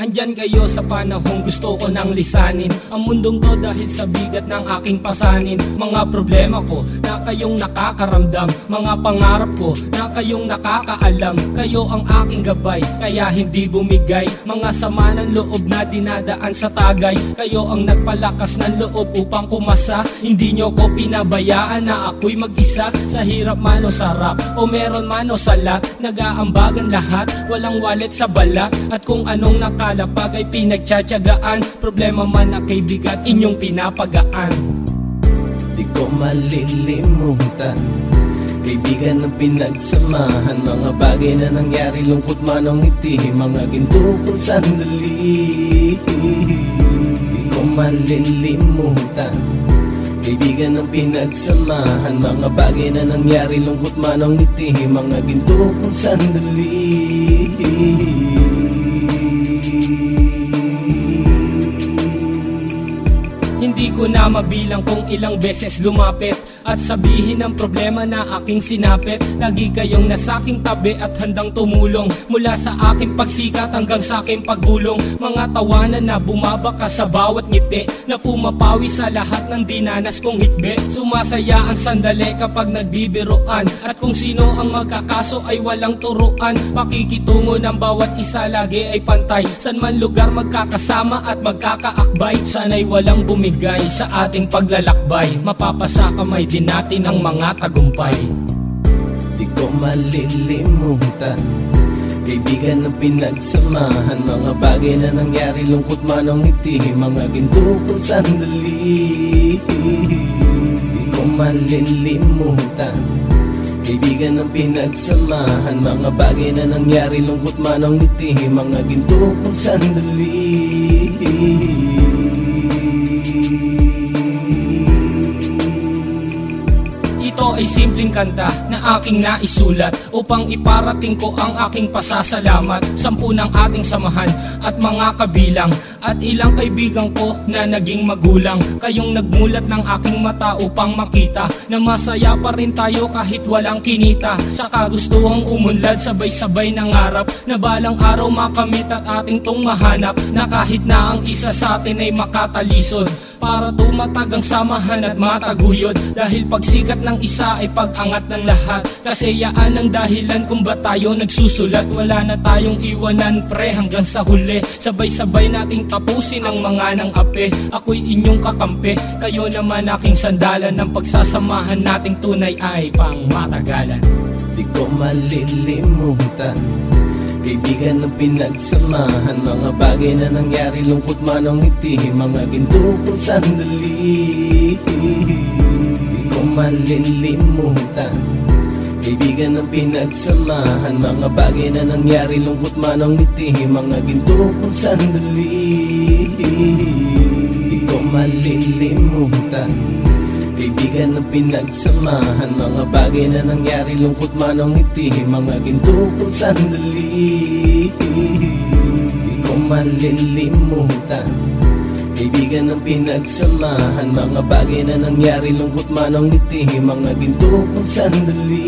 andyan kayo sa panahong gusto ko nang lisanin ang mundong to dahil sa bigat ng aking pasanin. Mga problema ko na kayong nakakaramdam, mga pangarap ko na kayong nakakaalam. Kayo ang aking gabay, kaya hindi bumigay. Mga sama ng loob na dinadaan sa tagay, kayo ang nagpalakas ng loob upang kumasa. Hindi nyo ko pinabayaan na ako'y mag-isa. Sa hirap man o sarap, o meron man o salat, nag-aambagan lahat, walang walet sa balat. At kung anong nakalapag ay pinagtsatsagaan, problema man na kay bigat inyong pinapagaan. Di ko malilimutan, kaibigan ng pinagsamahan, mga bagay na nangyari, lungkot man o ngiti, mga ginto kong sandali. Di ko malilimutan, kaibigan ng pinagsamahan, mga bagay na nangyari, lungkot man o ngiti, mga ginto kong sandali. Hindi ko na mabilang kung ilang beses lumapit at sabihin ang problema na aking sinapit. Lagi kayong nasa aking tabi at handang tumulong, mula sa aking pagsikat hanggang sa aking paggulong. Mga tawanan na bumabaka sa bawat ngiti, na pumapawi sa lahat ng dinanas kong hikbi. Sumasaya ang sandali kapag nagbibiroan, at kung sino ang magkakaso ay walang turuan. Pakikitungo ng bawat isa lagi ay pantay, san man lugar magkakasama at magkakaakbay. Sana'y walang bumigay sa ating paglalakbay, mapapasa kamay din natin ang mga tagumpay. Di ko malilimutan, kaibigan ng pinagsamahan, mga bagay na nangyari, lungkot man o ngiti, mga ginto kong sandali. Di ko malilimutan, kaibigan ng pinagsamahan, mga bagay na nangyari, lungkot man o ngiti, mga ginto kong sandali. Ito ay simpleng kanta na aking naisulat upang iparating ko ang aking pasasalamat. 10 ng ating samahan at mga kabilang, at ilang kaibigan ko na naging magulang. Kayong nagmulat ng aking mata upang makita na masaya pa rin tayo kahit walang kinita. Sa kagustuhang umunlad, sabay-sabay nangarap na balang araw makamit at ating tong mahanap, na kahit na ang isa sa atin ay makatalisod, para tumatag ang samahan at mataguyod. Dahil pagsikat ng isa ay pag-angat ng lahat, kasi yaan ang dahilan kung ba tayo nagsusulat. Wala na tayong iwanan pre hanggang sa huli, sabay-sabay nating tapusin ang mga nang ape. Ako'y inyong kakampi, kayo naman aking sandalan, ng pagsasamahan nating tunay ay pang matagalan. Di ko malilimutan, kaibigan ng pinagsamahan, mga bagay na nangyari, lungkot man o ngiti, mga ginto kong sandali. Di ko malilimutan, kaibigan ng pinagsamahan, mga bagay na nangyari, lungkot man o ngiti, mga ginto kong sandali. Di ko malilimutan, kaibigan ng pinagsamahan, mga bagay na nangyari, lungkot man o ngiti, mga ginto kong sandali. Di ko malilimutan, kaibigan ng pinagsamahan, mga bagay na nangyari, lungkot man o ngiti, mga ginto kong sandali.